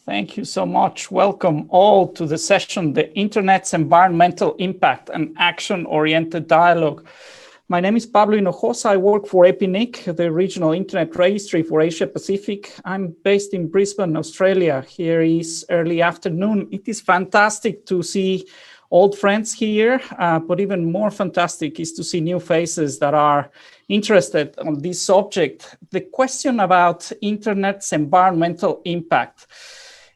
Thank you so much. Welcome all to the session, The Internet's Environmental Impact and Action-Oriented Dialogue. My name is Pablo Hinojosa. I work for APNIC, the regional internet registry for Asia Pacific. I'm based in Brisbane, Australia. Here is early afternoon. It is fantastic to see old friends here, but even more fantastic is to see new faces that are interested on this subject. The question about internet's environmental impact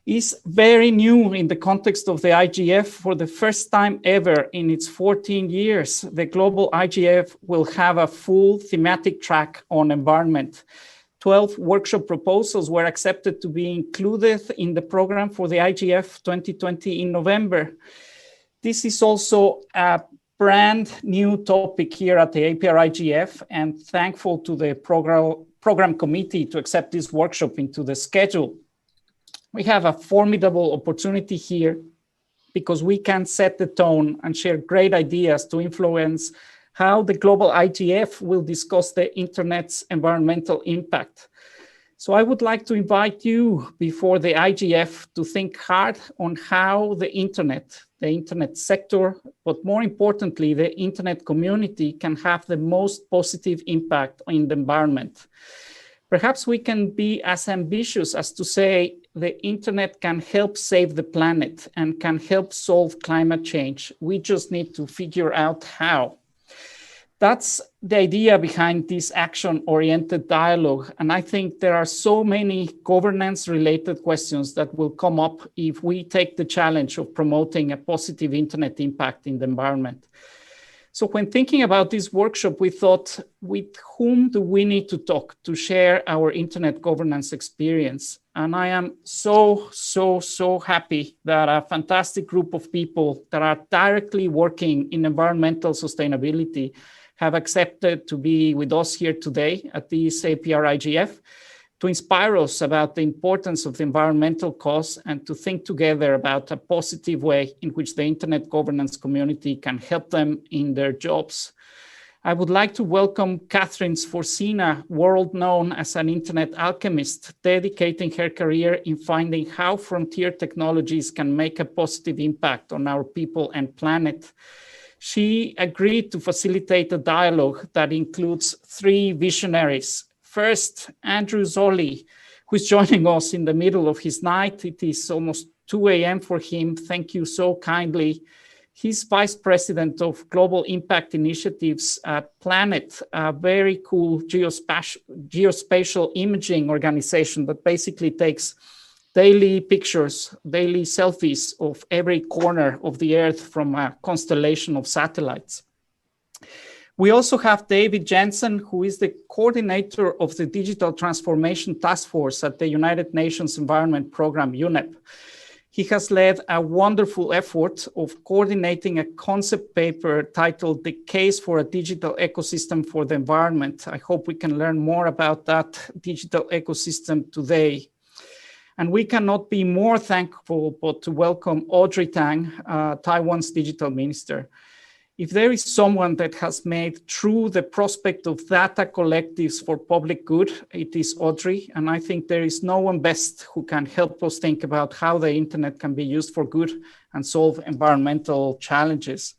is very new in the context of the IGF. For the first time ever in its 14 years, the global IGF will have a full thematic track on environment. 12 workshop proposals were accepted to be included in the program for the IGF 2020 in November. This is also a brand new topic here at the APR IGF, and thankful to the program committee to accept this workshop into the schedule. We have a formidable opportunity here because we can set the tone and share great ideas to influence how the global IGF will discuss the internet's environmental impact. So I would like to invite you before the IGF to think hard on how the internet sector, but more importantly, the internet community can have the most positive impact on the environment. Perhaps we can be as ambitious as to say the internet can help save the planet and can help solve climate change. We just need to figure out how. That's the idea behind this action-oriented dialogue. And I think there are so many governance-related questions that will come up if we take the challenge of promoting a positive internet impact in the environment. So when thinking about this workshop, we thought, with whom do we need to talk to share our internet governance experience? And I am so happy that a fantastic group of people that are directly working in environmental sustainability have accepted to be with us here today at this APR IGF to inspire us about the importance of the environmental cause and to think together about a positive way in which the internet governance community can help them in their jobs. I would like to welcome Kahtryn Sforcina, world known as an internet alchemist, dedicating her career in finding how frontier technologies can make a positive impact on our people and planet. She agreed to facilitate a dialogue that includes three visionaries. First, Andrew Zolli, who is joining us in the middle of his night. It is almost 2 a.m. for him. Thank you so kindly. He's Vice President of Global Impact Initiatives at Planet, a very cool geospatial imaging organization that basically takes daily pictures, daily selfies of every corner of the Earth from a constellation of satellites. We also have David Jensen, who is the coordinator of the Digital Transformation Task Force at the United Nations Environment Program, UNEP. He has led a wonderful effort of coordinating a concept paper titled The Case for a Digital Ecosystem for the Environment. I hope we can learn more about that digital ecosystem today. And we cannot be more thankful but to welcome Audrey Tang, Taiwan's digital minister. If there is someone that has made true the prospect of data collectives for public good, it is Audrey. And I think there is no one best who can help us think about how the internet can be used for good and solve environmental challenges.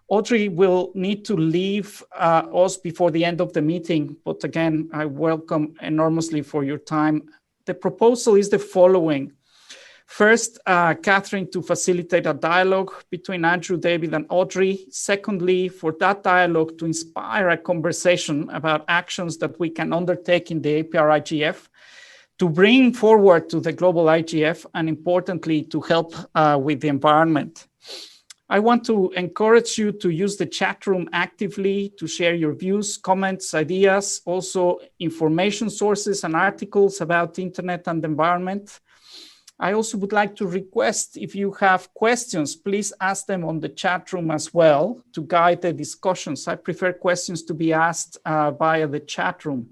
Audrey will need to leave us before the end of the meeting. But again, I welcome enormously for your time. The proposal is the following. First, Kahtryn to facilitate a dialogue between Andrew, David, and Audrey. Secondly, for that dialogue to inspire a conversation about actions that we can undertake in the APR IGF to bring forward to the global IGF and importantly, to help with the environment. I want to encourage you to use the chat room actively to share your views, comments, ideas, also information sources and articles about the internet and the environment. I also would like to request if you have questions, please ask them on the chat room as well to guide the discussions. I prefer questions to be asked via the chat room.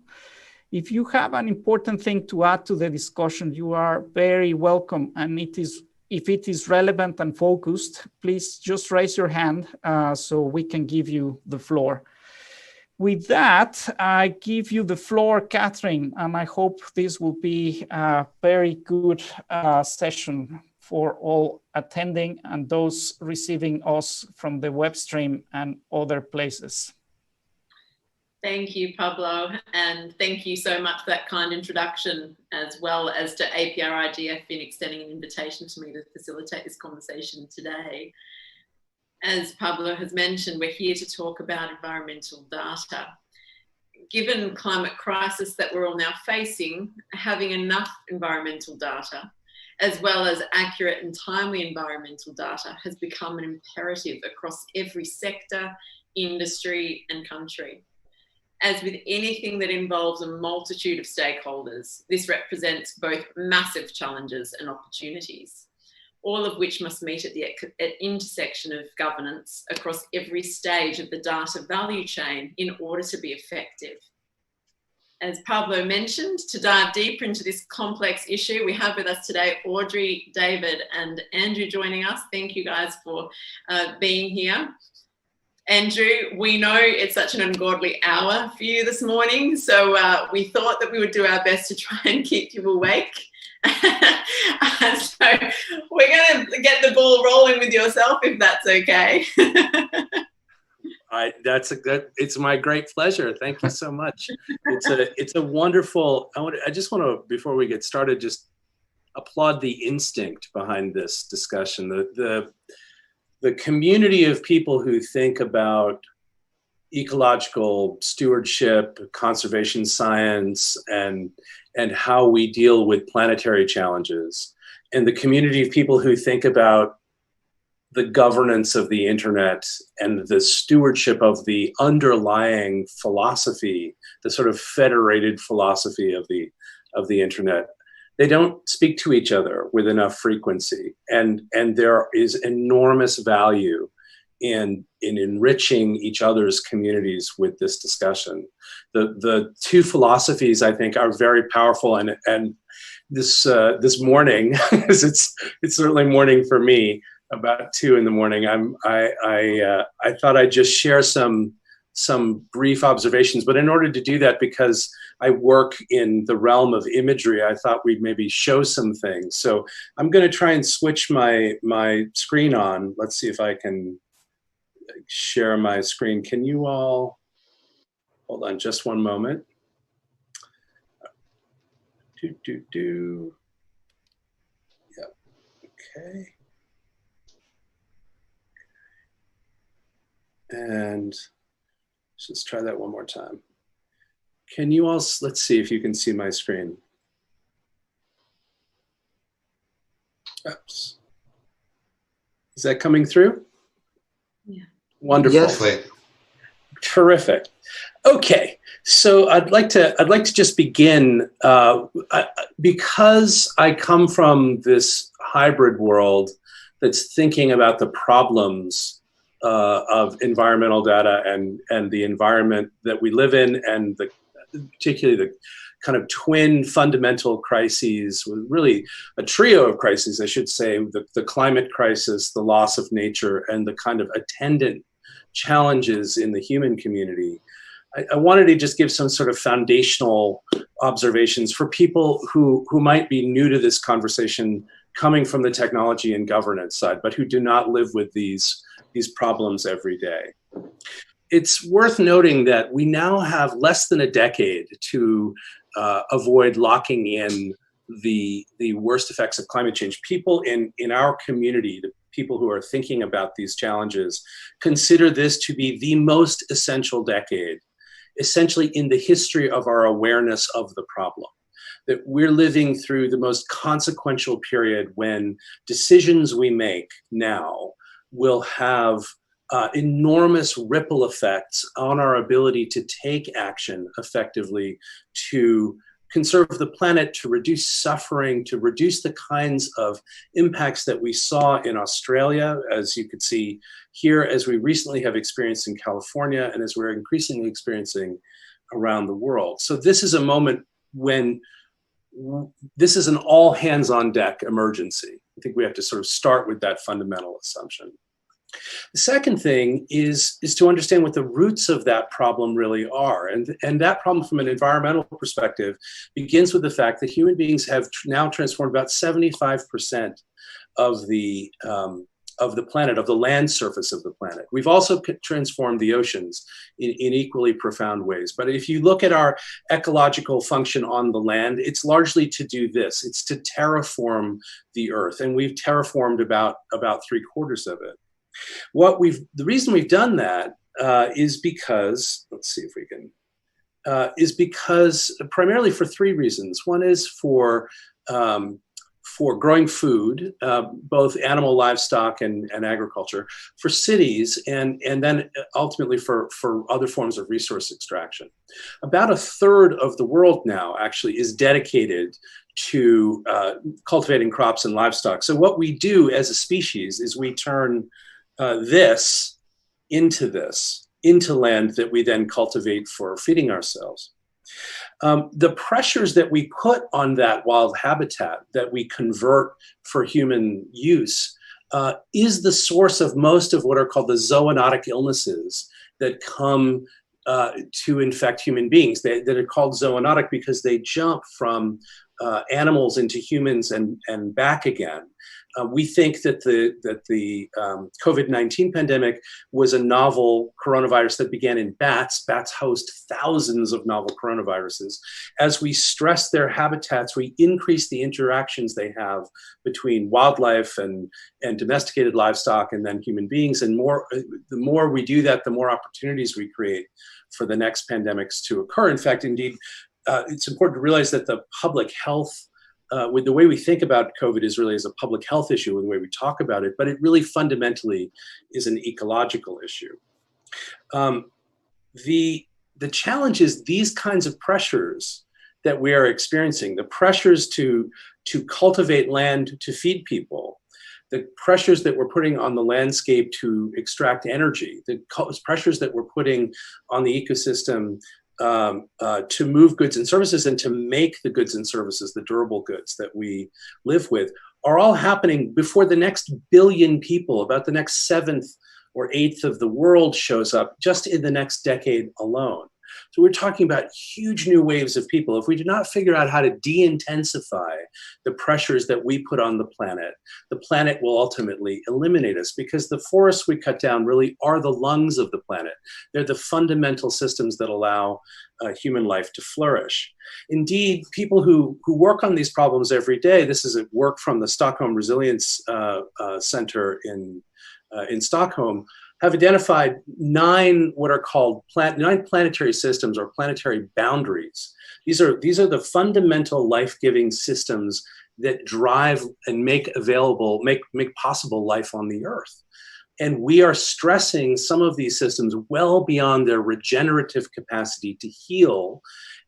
If you have an important thing to add to the discussion, you are very welcome. And if it is relevant and focused, please just raise your hand so we can give you the floor. With that, I give you the floor, Kahtryn, and I hope this will be a very good session for all attending and those receiving us from the web stream and other places. Thank you, Pablo, and thank you so much for that kind introduction, as well as to APRIGF in extending an invitation to me to facilitate this conversation today. As Pablo has mentioned, we're here to talk about environmental data. Given climate crisis that we're all now facing, having enough environmental data, as well as accurate and timely environmental data, has become an imperative across every sector, industry, and country. As with anything that involves a multitude of stakeholders, this represents both massive challenges and opportunities, all of which must meet at the intersection of governance across every stage of the data value chain in order to be effective. As Pablo mentioned, to dive deeper into this complex issue, we have with us today Audrey, David, and Andrew joining us. Thank you guys for being here. Andrew, we know it's such an ungodly hour for you this morning, so we thought that we would do our best to try and keep you awake. So we're going to get the ball rolling with yourself, if that's okay. It's my great pleasure. Thank you so much. It's a wonderful. I just want to, before we get started, just applaud the instinct behind this discussion. The community of people who think about ecological stewardship, conservation science, and how we deal with planetary challenges, and the community of people who think about the governance of the internet and the stewardship of the underlying philosophy, the sort of federated philosophy of the internet. They don't speak to each other with enough frequency, and there is enormous value in enriching each other's communities with this discussion. The two philosophies, I think, are very powerful, and this morning, it's certainly morning for me, about 2 in the morning. I thought I'd just share some brief observations, but in order to do that, because I work in the realm of imagery, I thought we'd maybe show some things. So I'm going to try and switch my screen on. Let's see if I can share my screen. Can you all hold on just one moment? Yep. Okay. And let's try that one more time. Can you all, let's see if you can see my screen. Oops. Is that coming through? Yeah. Wonderful. Yes. Terrific. Okay, so I'd like to just begin because I come from this hybrid world that's thinking about the problems of environmental data and the environment that we live in, and particularly the kind of twin fundamental crises, really a trio of crises, I should say, the climate crisis, the loss of nature, and the kind of attendant challenges in the human community. I wanted to just give some sort of foundational observations for people who might be new to this conversation, coming from the technology and governance side, but who do not live with these problems every day. It's worth noting that we now have less than a decade to avoid locking in the worst effects of climate change. People in our community, the people who are thinking about these challenges, consider this to be the most essential decade, essentially in the history of our awareness of the problem. That we're living through the most consequential period when decisions we make now will have enormous ripple effects on our ability to take action effectively to conserve the planet, to reduce suffering, to reduce the kinds of impacts that we saw in Australia, as you could see here, as we recently have experienced in California, and as we're increasingly experiencing around the world. So this is a moment when this is an all hands on deck emergency. I think we have to sort of start with that fundamental assumption. The second thing is to understand what the roots of that problem really are. And that problem from an environmental perspective begins with the fact that human beings have now transformed about 75% of the planet, of the land surface of the planet. We've also transformed the oceans in equally profound ways. But if you look at our ecological function on the land, it's largely to do this. It's to terraform the earth. And we've terraformed about 3/4 of it. The reason we've done that is because, let's see if we can, is because primarily for 3 reasons. One is for growing food, both animal, livestock, and agriculture, for cities, and then ultimately for other forms of resource extraction. About 1/3 of the world now actually is dedicated to cultivating crops and livestock. So what we do as a species is we turn this into land that we then cultivate for feeding ourselves. The pressures that we put on that wild habitat that we convert for human use is the source of most of what are called the zoonotic illnesses that come to infect human beings. That are called zoonotic because they jump from animals into humans and back again. We think that the COVID-19 pandemic was a novel coronavirus that began in bats. Bats host thousands of novel coronaviruses. As we stress their habitats, we increase the interactions they have between wildlife and domesticated livestock and then human beings. And the more we do that, the more opportunities we create for the next pandemics to occur. In fact, indeed, it's important to realize that the public health with the way we think about COVID is really as a public health issue with the way we talk about it, but it really fundamentally is an ecological issue. The challenge is these kinds of pressures that we are experiencing, the pressures to cultivate land to feed people, the pressures that we're putting on the landscape to extract energy, the pressures that we're putting on the ecosystem to move goods and services and to make the goods and services, the durable goods that we live with, are all happening before the next billion people, about the next 7th or 8th of the world shows up just in the next decade alone. So we're talking about huge new waves of people. If we do not figure out how to de-intensify the pressures that we put on the planet will ultimately eliminate us, because the forests we cut down really are the lungs of the planet. They're the fundamental systems that allow human life to flourish. Indeed, people who work on these problems every day, this is work from the Stockholm Resilience Center in Stockholm, have identified 9 what are called 9 planetary systems or planetary boundaries. These are the fundamental life-giving systems that drive and make possible life on the Earth. And we are stressing some of these systems well beyond their regenerative capacity to heal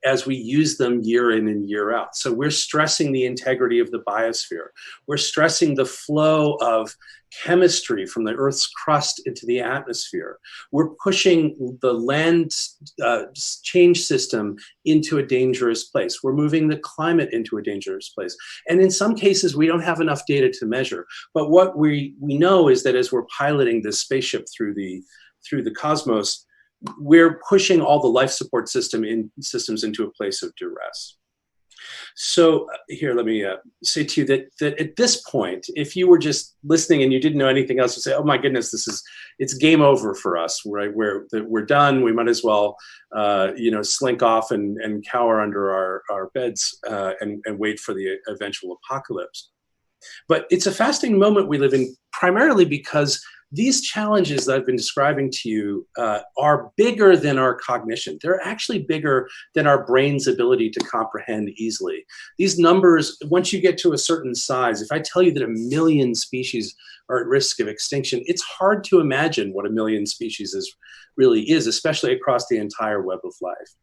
as we use them year in and year out. So we're stressing the integrity of the biosphere. We're stressing the flow of chemistry from the Earth's crust into the atmosphere. We're pushing the land change system into a dangerous place. We're moving the climate into a dangerous place. And in some cases, we don't have enough data to measure. But what we know is that as we're piloting this spaceship through the cosmos, we're pushing all the life support systems into a place of duress. So here, let me say to you that at this point, if you were just listening and you didn't know anything else, you'd say, "Oh my goodness, it's game over for us, right? We're done. We might as well, slink off and cower under our beds and wait for the eventual apocalypse." But it's a fascinating moment we live in, primarily because these challenges that I've been describing to you are bigger than our cognition. They're actually bigger than our brain's ability to comprehend easily. These numbers, once you get to a certain size, if I tell you that 1 million species are at risk of extinction, it's hard to imagine what 1 million species really is, especially across the entire web of life.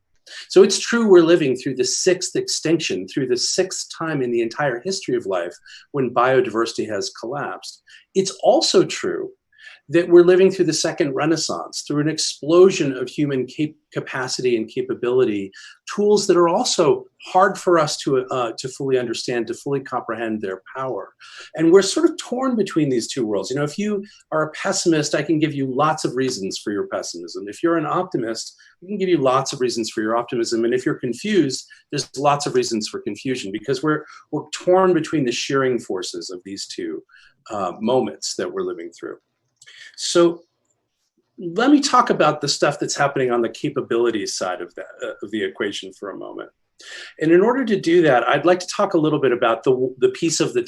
So it's true we're living through the 6th extinction, through the 6th time in the entire history of life when biodiversity has collapsed. It's also true that we're living through the second renaissance, through an explosion of human capacity and capability, tools that are also hard for us to fully understand, to fully comprehend their power. And we're sort of torn between these two worlds. You know, if you are a pessimist, I can give you lots of reasons for your pessimism. If you're an optimist, I can give you lots of reasons for your optimism. And if you're confused, there's lots of reasons for confusion, because we're torn between the shearing forces of these two moments that we're living through. So let me talk about the stuff that's happening on the capabilities side of the equation for a moment. And in order to do that, I'd like to talk a little bit about the piece of the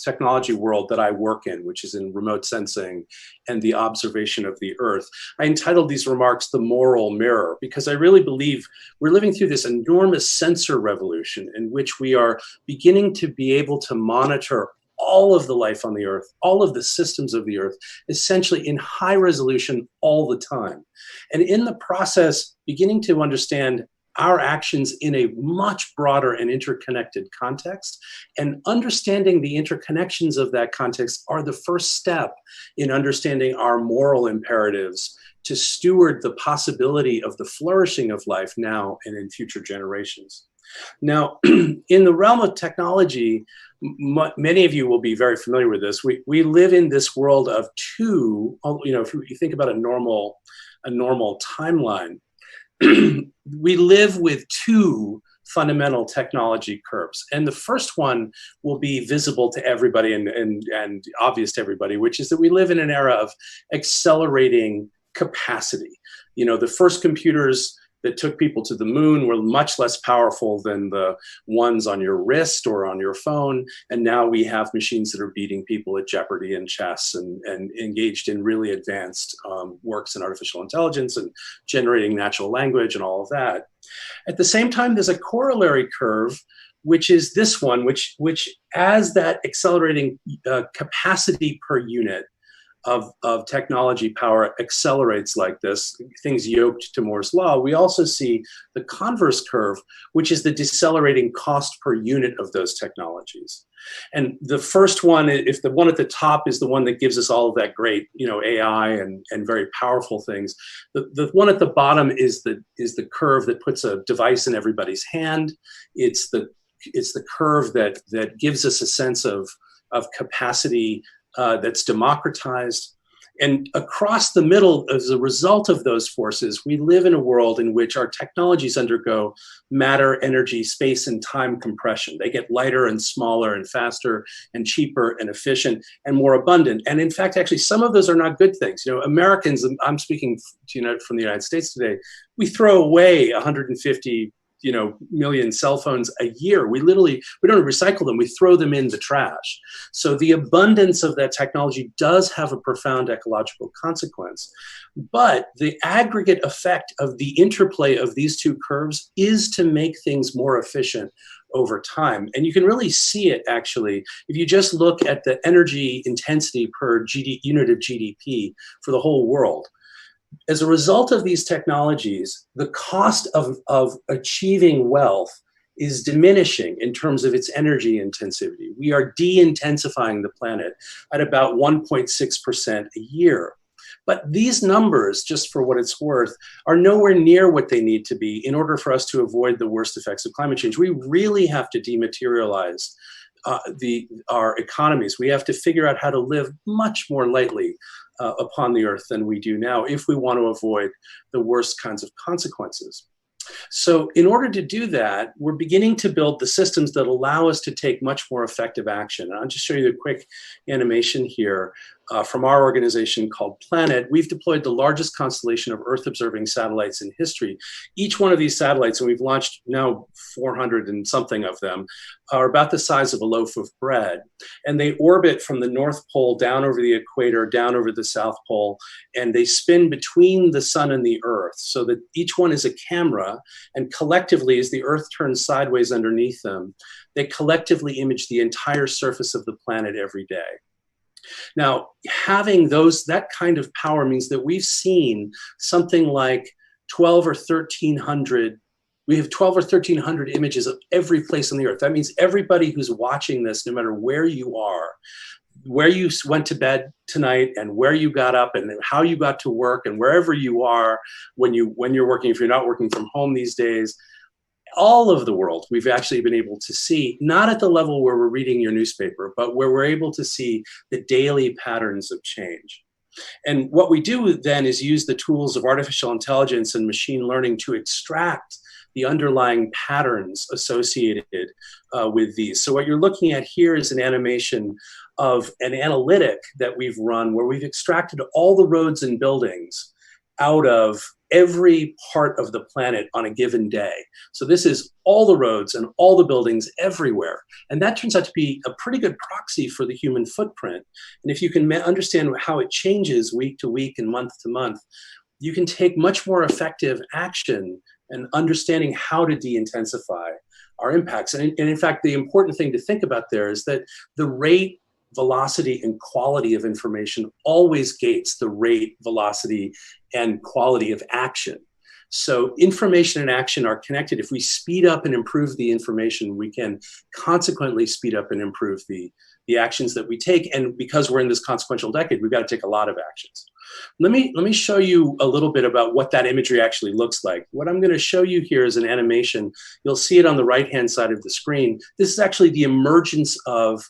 technology world that I work in, which is in remote sensing and the observation of the Earth. I entitled these remarks "The Moral Mirror," because I really believe we're living through this enormous sensor revolution in which we are beginning to be able to monitor all of the life on the Earth, all of the systems of the Earth, essentially in high resolution all the time. And in the process, beginning to understand our actions in a much broader and interconnected context, and understanding the interconnections of that context are the first step in understanding our moral imperatives to steward the possibility of the flourishing of life now and in future generations. Now, in the realm of technology, many of you will be very familiar with this. We live in this world of two, you know, if you think about a normal timeline, we live with two fundamental technology curves. And the first one will be visible to everybody and obvious to everybody, which is that we live in an era of accelerating capacity. You know, the first computers that took people to the moon were much less powerful than the ones on your wrist or on your phone. And now we have machines that are beating people at Jeopardy and chess and engaged in really advanced works in artificial intelligence and generating natural language and all of that. At the same time, there's a corollary curve, which is this one, which as that accelerating capacity per unit of technology power accelerates like this, things yoked to Moore's law, we also see the converse curve, which is the decelerating cost per unit of those technologies. And the first one, if the one at the top is the one that gives us all of that great, you know, AI and very powerful things, the one at the bottom is the curve that puts a device in everybody's hand. It's the curve that gives us a sense of capacity that's democratized. And across the middle, as a result of those forces, we live in a world in which our technologies undergo matter, energy, space, and time compression. They get lighter and smaller and faster and cheaper and efficient and more abundant. And in fact, actually, some of those are not good things. You know, Americans, I'm speaking from the United States today, we throw away 150 million cell phones a year. We don't recycle them, we throw them in the trash. So the abundance of that technology does have a profound ecological consequence. But the aggregate effect of the interplay of these two curves is to make things more efficient over time. And you can really see it, actually, if you just look at the energy intensity per unit of GDP for the whole world. As a result of these technologies, the cost of achieving wealth is diminishing in terms of its energy intensivity. We are de-intensifying the planet at about 1.6% a year. But these numbers, just for what it's worth, are nowhere near what they need to be in order for us to avoid the worst effects of climate change. We really have to dematerialize our economies. We have to figure out how to live much more lightly upon the earth than we do now if we want to avoid the worst kinds of consequences. So in order to do that, we're beginning to build the systems that allow us to take much more effective action. And I'll just show you the quick animation here from our organization called Planet. We've deployed the largest constellation of Earth-observing satellites in history. Each one of these satellites, and we've launched now 400 and something of them, are about the size of a loaf of bread. And they orbit from the North Pole down over the equator, down over the South Pole, and they spin between the sun and the Earth so that each one is a camera, and collectively, as the Earth turns sideways underneath them, they collectively image the entire surface of the planet every day. Now, having that kind of power means that we've seen something like 12 or 1,300. We have 12 or 1,300 images of every place on the earth. That means everybody who's watching this, no matter where you are, where you went to bed tonight and where you got up and how you got to work and wherever you are when you're working, if you're not working from home these days, all of the world we've actually been able to see, not at the level where we're reading your newspaper, but where we're able to see the daily patterns of change. And what we do then is use the tools of artificial intelligence and machine learning to extract the underlying patterns associated with these. So what you're looking at here is an animation of an analytic that we've run where we've extracted all the roads and buildings out of every part of the planet on a given day. So this is all the roads and all the buildings everywhere. And that turns out to be a pretty good proxy for the human footprint. And if you can understand how it changes week to week and month to month, you can take much more effective action and understanding how to de-intensify our impacts. And in fact, the important thing to think about there is that the rate, velocity, and quality of information always gates the rate, velocity, and quality of action. So information and action are connected. If we speed up and improve the information, we can consequently speed up and improve the actions that we take. And because we're in this consequential decade, we've got to take a lot of actions. Let me show you a little bit about what that imagery actually looks like. What I'm going to show you here is an animation. You'll see it on the right-hand side of the screen. This is actually the emergence of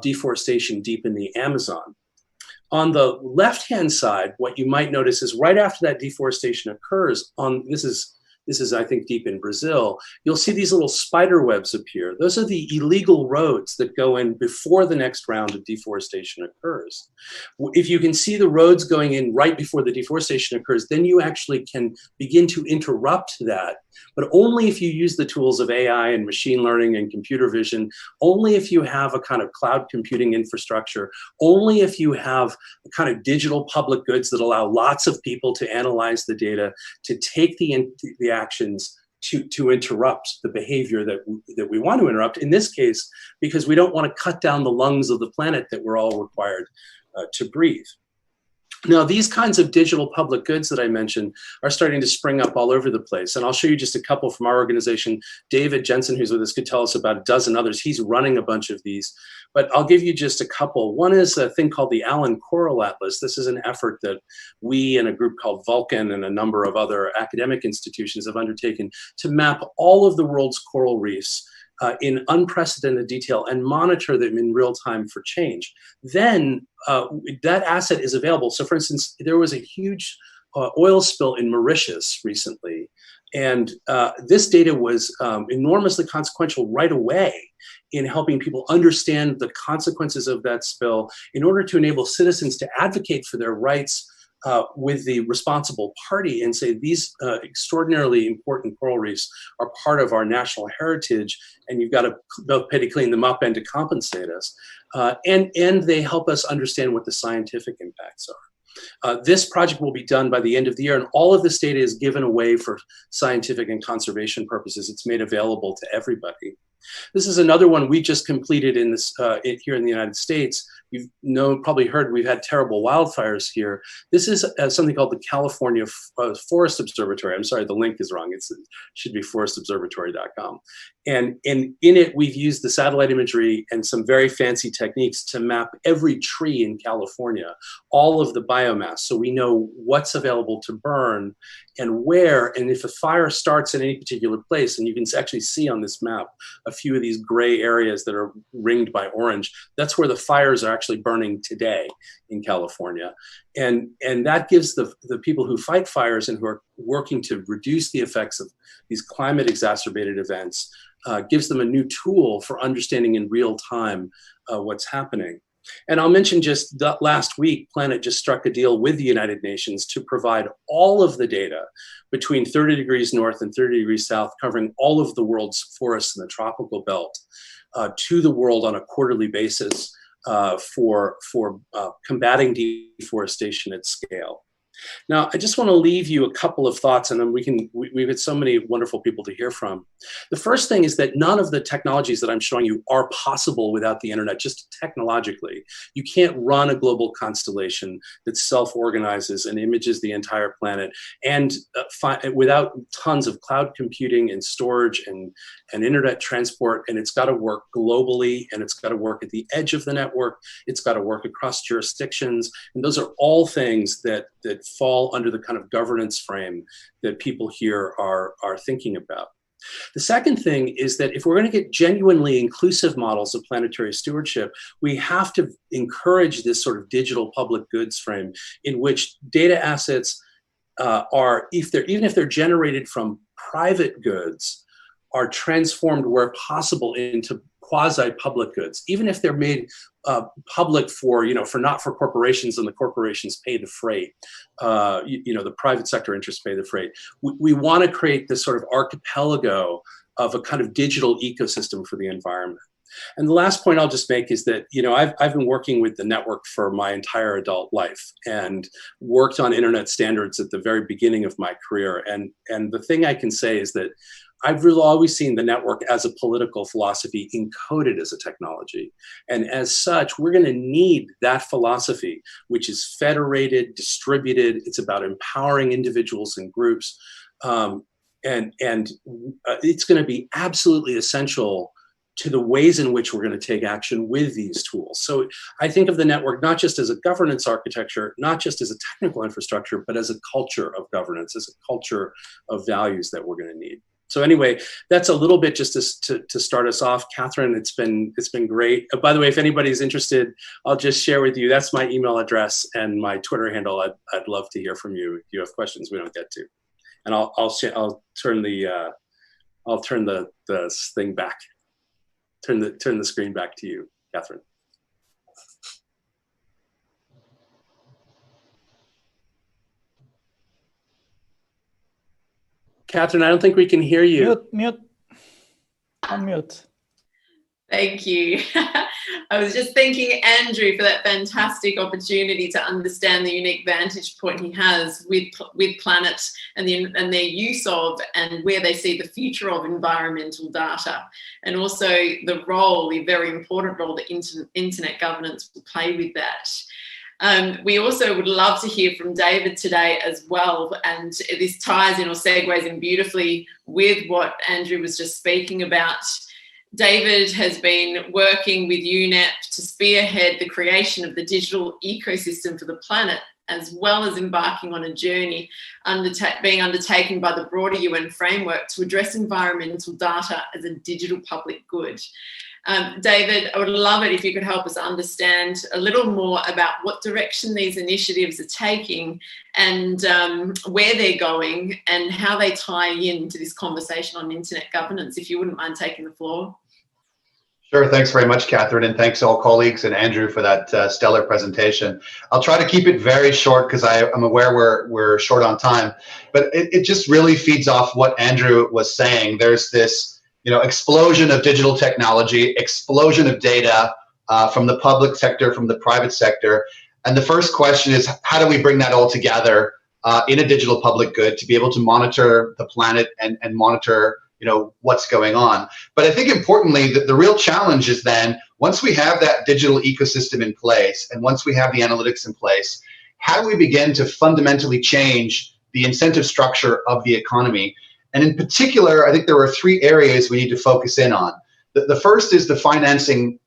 deforestation deep in the Amazon. On the left-hand side, what you might notice is right after that deforestation occurs, this is, I think, deep in Brazil, you'll see these little spider webs appear. Those are the illegal roads that go in before the next round of deforestation occurs. If you can see the roads going in right before the deforestation occurs, then you actually can begin to interrupt that, but only if you use the tools of AI and machine learning and computer vision, only if you have a kind of cloud computing infrastructure, only if you have a kind of digital public goods that allow lots of people to analyze the data, to take the actions to interrupt the behavior that we want to interrupt, in this case, because we don't want to cut down the lungs of the planet that we're all required to breathe. Now, these kinds of digital public goods that I mentioned are starting to spring up all over the place. And I'll show you just a couple from our organization. David Jensen, who's with us, could tell us about a dozen others. He's running a bunch of these, but I'll give you just a couple. One is a thing called the Allen Coral Atlas. This is an effort that we and a group called Vulcan and a number of other academic institutions have undertaken to map all of the world's coral reefs in unprecedented detail and monitor them in real time for change. Then that asset is available. So for instance, there was a huge oil spill in Mauritius recently, and this data was enormously consequential right away in helping people understand the consequences of that spill in order to enable citizens to advocate for their rights with the responsible party and say these extraordinarily important coral reefs are part of our national heritage, and you've got to both pay to clean them up and to compensate us. And they help us understand what the scientific impacts are. This project will be done by the end of the year, and all of this data is given away for scientific and conservation purposes. It's made available to everybody. This is another one we just completed in this here in the United States. You've probably heard we've had terrible wildfires here. This is something called the California Forest Observatory. I'm sorry, the link is wrong. It should be forestobservatory.com. And in it, we've used the satellite imagery and some very fancy techniques to map every tree in California, all of the biomass, so we know what's available to burn and where, and if a fire starts in any particular place, and you can actually see on this map a few of these gray areas that are ringed by orange, that's where the fires are actually burning today in California. And that gives the people who fight fires and who are working to reduce the effects of these climate exacerbated events, gives them a new tool for understanding in real time what's happening. And I'll mention just that last week, Planet just struck a deal with the United Nations to provide all of the data between 30 degrees north and 30 degrees south, covering all of the world's forests in the tropical belt, to the world on a quarterly basis for combating deforestation at scale. Now, I just want to leave you a couple of thoughts, and then we've had so many wonderful people to hear from. The first thing is that none of the technologies that I'm showing you are possible without the internet, just technologically. You can't run a global constellation that self-organizes and images the entire planet and without tons of cloud computing and storage and internet transport, and it's got to work globally, and it's got to work at the edge of the network, it's got to work across jurisdictions, and those are all things that fall under the kind of governance frame that people here are thinking about. The second thing is that if we're going to get genuinely inclusive models of planetary stewardship, we have to encourage this sort of digital public goods frame in which data assets even if they're generated from private goods, are transformed where possible into quasi-public goods, even if they're made public for not for corporations and the corporations pay the freight, the private sector interests pay the freight. We want to create this sort of archipelago of a kind of digital ecosystem for the environment. And the last point I'll just make is that, I've been working with the network for my entire adult life and worked on internet standards at the very beginning of my career. And the thing I can say is that I've really always seen the network as a political philosophy encoded as a technology. And as such, we're going to need that philosophy, which is federated, distributed. It's about empowering individuals and groups. And it's going to be absolutely essential to the ways in which we're going to take action with these tools. So I think of the network not just as a governance architecture, not just as a technical infrastructure, but as a culture of governance, as a culture of values that we're going to need. So anyway, that's a little bit just to start us off. Kahtryn, it's been great. By the way, if anybody's interested, I'll just share with you, that's my email address and my Twitter handle. I'd love to hear from you if you have questions we don't get to. And I'll turn the thing back. Turn the screen back to you, Kahtryn. Kahtryn, I don't think we can hear you. Mute. Unmute. Thank you. I was just thanking Andrew for that fantastic opportunity to understand the unique vantage point he has with Planet and their use of and where they see the future of environmental data, and also the very important role that internet governance will play with that. We also would love to hear from David today as well, and this ties in or segues in beautifully with what Andrew was just speaking about. David has been working with UNEP to spearhead the creation of the digital ecosystem for the planet, as well as embarking on a journey being undertaken by the broader UN framework to address environmental data as a digital public good. David, I would love it if you could help us understand a little more about what direction these initiatives are taking and where they're going and how they tie into this conversation on internet governance, if you wouldn't mind taking the floor. Sure, thanks very much, Kahtryn, and thanks all colleagues and Andrew for that stellar presentation. I'll try to keep it very short because I'm aware we're short on time, but it just really feeds off what Andrew was saying. There's this explosion of digital technology, explosion of data from the public sector, from the private sector. And the first question is, how do we bring that all together in a digital public good to be able to monitor the planet and monitor what's going on? But I think importantly, the real challenge is then, once we have that digital ecosystem in place and once we have the analytics in place, how do we begin to fundamentally change the incentive structure of the economy? And in particular, I think there are three areas we need to focus in on. The first is the financing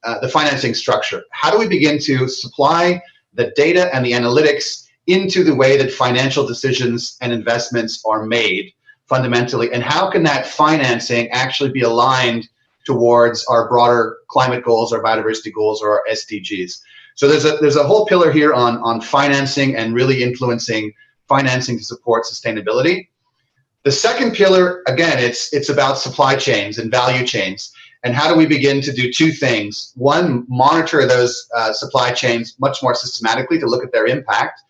structure. How do we begin to supply the data and the analytics into the way that financial decisions and investments are made fundamentally? And how can that financing actually be aligned towards our broader climate goals, our biodiversity goals, or our SDGs? So there's a whole pillar here on financing and really influencing financing to support sustainability. The second pillar, again, it's about supply chains and value chains. And how do we begin to do two things? One, monitor those supply chains much more systematically to look at their impact.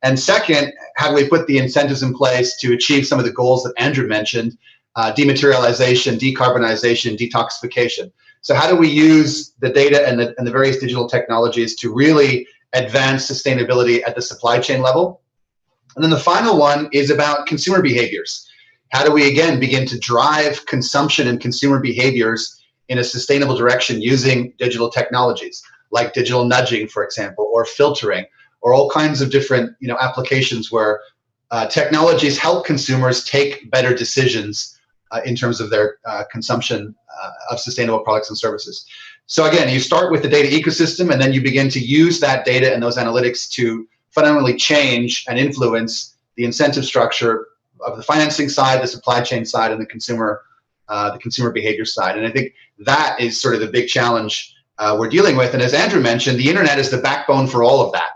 And second, how do we put the incentives in place to achieve some of the goals that Andrew mentioned, dematerialization, decarbonization, detoxification? So how do we use the data and the various digital technologies to really advance sustainability at the supply chain level? And then the final one is about consumer behaviors. How do we, again, begin to drive consumption and consumer behaviors in a sustainable direction using digital technologies, like digital nudging, for example, or filtering, or all kinds of different applications where technologies help consumers take better decisions in terms of their consumption of sustainable products and services. So again, you start with the data ecosystem, and then you begin to use that data and those analytics to fundamentally change and influence the incentive structure of the financing side, the supply chain side, and the consumer behavior side. And I think that is sort of the big challenge we're dealing with. And as Andrew mentioned, the internet is the backbone for all of that.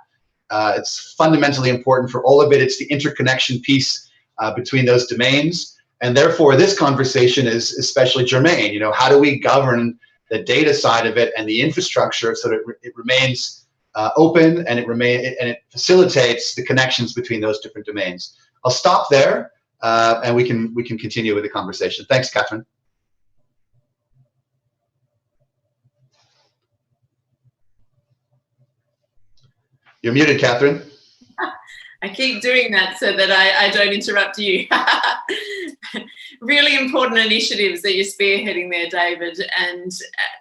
It's fundamentally important for all of it. It's the interconnection piece between those domains. And therefore, this conversation is especially germane. How do we govern the data side of it and the infrastructure so that it remains open and it facilitates the connections between those different domains? I'll stop there, and we can continue with the conversation. Thanks, Kahtryn. You're muted, Kahtryn. I keep doing that so that I don't interrupt you. Really important initiatives that you're spearheading there, David, and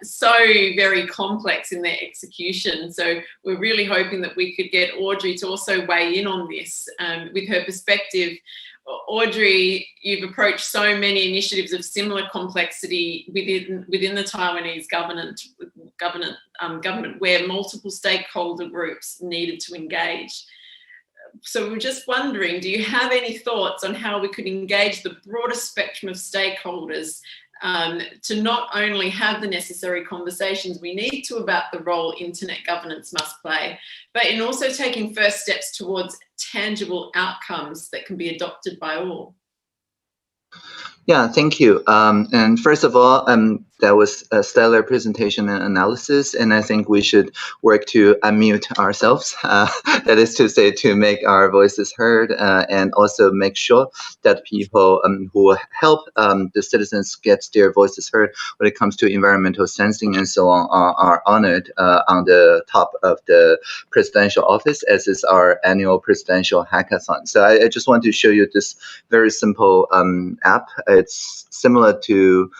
so very complex in their execution. So we're really hoping that we could get Audrey to also weigh in on this with her perspective. Audrey, you've approached so many initiatives of similar complexity within the Taiwanese government where multiple stakeholder groups needed to engage. So we're just wondering, do you have any thoughts on how we could engage the broader spectrum of stakeholders to not only have the necessary conversations we need to about the role internet governance must play, but in also taking first steps towards tangible outcomes that can be adopted by all? Yeah, thank you. And first of all, that was a stellar presentation and analysis, and I think we should work to unmute ourselves. That is to say, to make our voices heard, and also make sure that people who help the citizens get their voices heard when it comes to environmental sensing and so on are honored on the top of the presidential office, as is our annual presidential hackathon. So I just want to show you this very simple app. It's similar to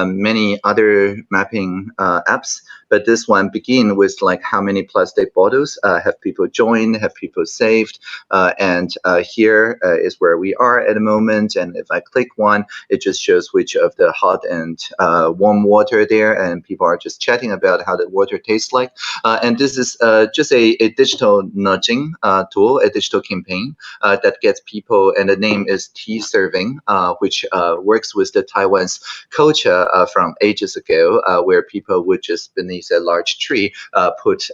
many other mapping apps, but this one begin with like how many plastic bottles have people joined, have people saved, and here is where we are at the moment. And if I click one, it just shows which of the hot and warm water there, and people are just chatting about how the water tastes like. And this is just a digital nudging tool, a digital campaign that gets people, and the name is Tea Serving, which works with the Taiwan's culture from ages ago, where people would just beneath a large tree put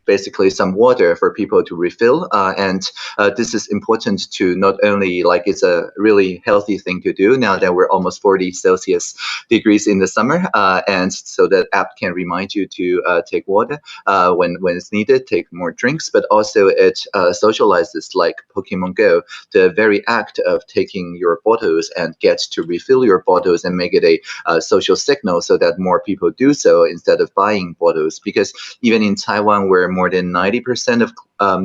basically some water for people to refill, and this is important to not only, like, it's a really healthy thing to do now that we're almost 40 Celsius degrees in the summer, and so that app can remind you to take water when it's needed, take more drinks, but also it socializes like Pokemon Go, the very act of taking your bottles and get to refill your bottles and make it a social signal so that more people do so instead of buying bottles. Because even in Taiwan, where more than 90% of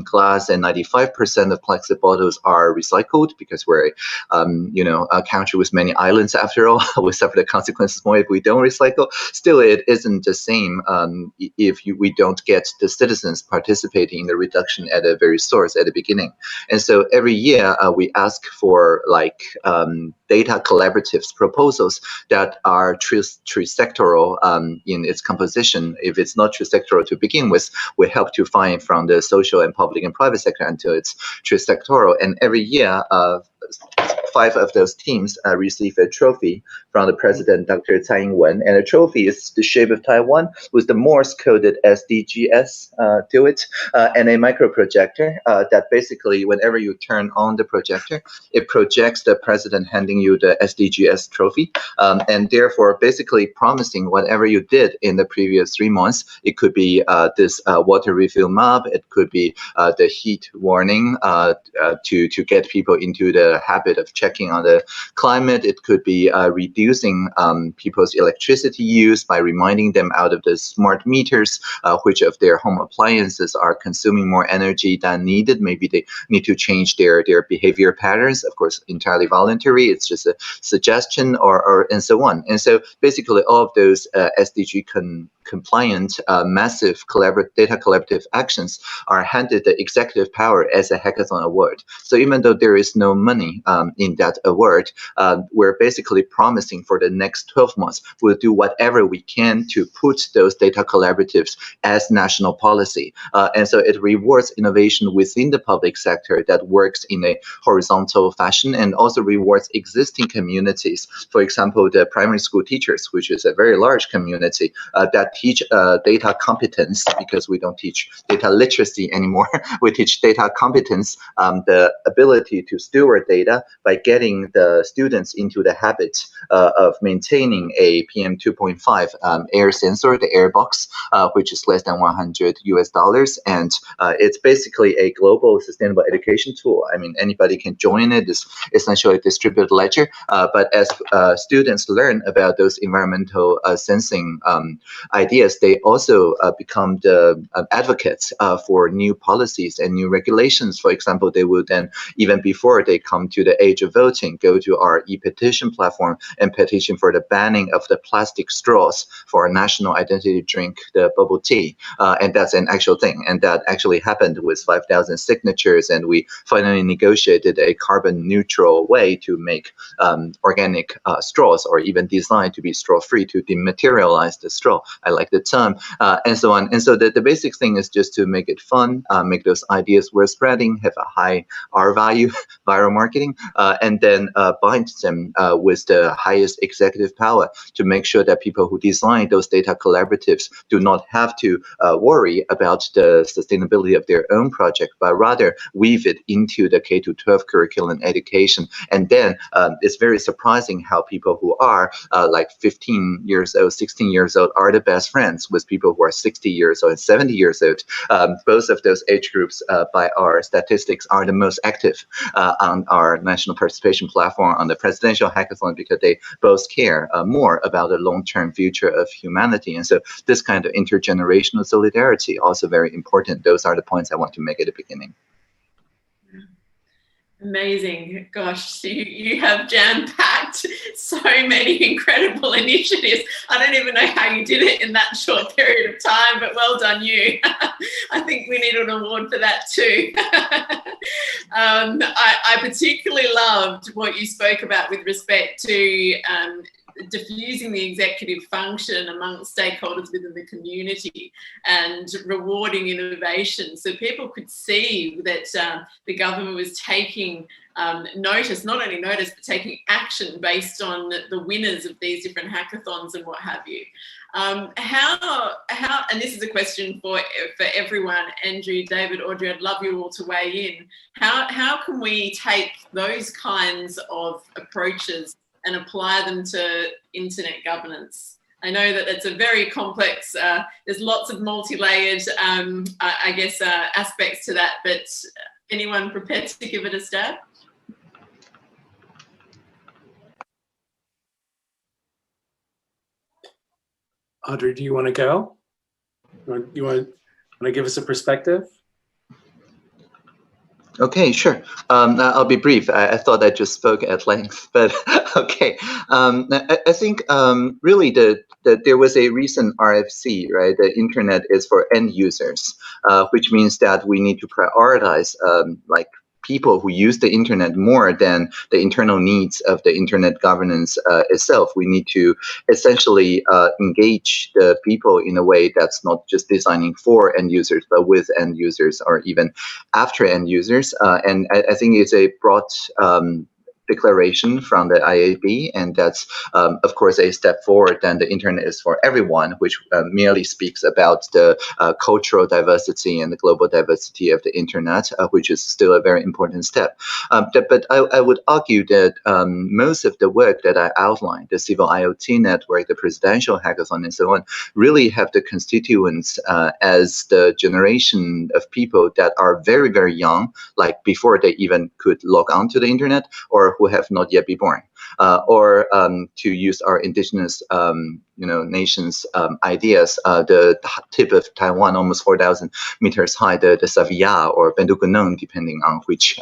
glass and 95% of plastic bottles are recycled, because we're a country with many islands after all. We suffer the consequences more if we don't recycle. Still, it isn't the same if we don't get the citizens participating in the reduction at the very source at the beginning. And so every year we ask for data collaboratives proposals that are trisectoral in its composition. If it's not trisectoral to begin with, we help to find from the social and public and private sector until it's trisectoral. And every year, 5 of those teams receive a trophy from the president, Dr. Tsai Ing-wen. And the trophy is the shape of Taiwan with the Morse-coded SDGs to it, and a microprojector that basically, whenever you turn on the projector, it projects the president handing you the SDGs trophy, and therefore basically promising whatever you did in the previous 3 months. It could be this water refill map, it could be the heat warning to get people into the habit of checking on the climate. It could be reducing people's electricity use by reminding them out of the smart meters which of their home appliances are consuming more energy than needed. Maybe they need to change their behavior patterns. Of course, entirely voluntary. It's just a suggestion, or and so on. And so basically, all of those SDG compliant, massive data collaborative actions are handed the executive power as a hackathon award. So even though there is no money in that award, we're basically promising for the next 12 months, we'll do whatever we can to put those data collaboratives as national policy. And so it rewards innovation within the public sector that works in a horizontal fashion, and also rewards existing communities. For example, the primary school teachers, which is a very large community that teach data competence, because we don't teach data literacy anymore. We teach data competence, the ability to steward data by getting the students into the habit of maintaining a PM 2.5 air sensor, the air box, which is less than $100. And it's basically a global sustainable education tool. I mean, anybody can join it. It's essentially a distributed ledger. But as students learn about those environmental sensing ideas, they also become the advocates for new policies and new regulations. For example, they will then, even before they come to the age of voting, go to our e-petition platform and petition for the banning of the plastic straws for a national identity drink, the bubble tea. And that's an actual thing. And that actually happened with 5,000 signatures. And we finally negotiated a carbon neutral way to make organic straws, or even designed to be straw-free, to dematerialize the straw. I like the term, and so on. And so the basic thing is just to make it fun, make those ideas worth spreading, have a high R value, viral marketing, and then bind them with the highest executive power to make sure that people who design those data collaboratives do not have to worry about the sustainability of their own project, but rather weave it into the K-12 curriculum education. And then it's very surprising how people who are like 15 years old, 16 years old are the best friends with people who are 60 years old and 70 years old. Both of those age groups, by our statistics, are the most active on our national participation platform on the presidential hackathon, because they both care more about the long-term future of humanity. And so this kind of intergenerational solidarity also very important. Those are the points I want to make at the beginning. Amazing. Gosh, so you have jam-packed so many incredible initiatives. I don't even know how you did it in that short period of time, but well done you. I think we need an award for that too. I particularly loved what you spoke about with respect to diffusing the executive function amongst stakeholders within the community and rewarding innovation, so people could see that the government was taking notice, not only notice, but taking action based on the winners of these different hackathons and what have you. How, and this is a question for everyone, Andrew, David, Audrey, I'd love you all to weigh in. How can we take those kinds of approaches and apply them to internet governance? I know that it's a very complex, there's lots of multi-layered, I guess, aspects to that, but anyone prepared to give it a stab? Audrey, do you want to go? You want to give us a perspective? Okay, sure. I'll be brief. I thought I just spoke at length, but okay. I think really there was a recent RFC, right? The internet is for end users, which means that we need to prioritize like people who use the internet more than the internal needs of the internet governance itself. We need to essentially engage the people in a way that's not just designing for end users, but with end users, or even after end users. And I think it's a broad declaration from the IAB, and that's of course a step forward. Then the internet is for everyone, which merely speaks about the cultural diversity and the global diversity of the internet, which is still a very important step. But I would argue that most of the work that I outlined, the civil IoT network, the presidential hackathon, and so on, really have the constituents as the generation of people that are very, very young, like before they even could log on to the internet, or who have not yet been born, or to use our indigenous nations ideas, the tip of Taiwan, almost 4,000 meters high, the Savia or Bendugunung, depending on which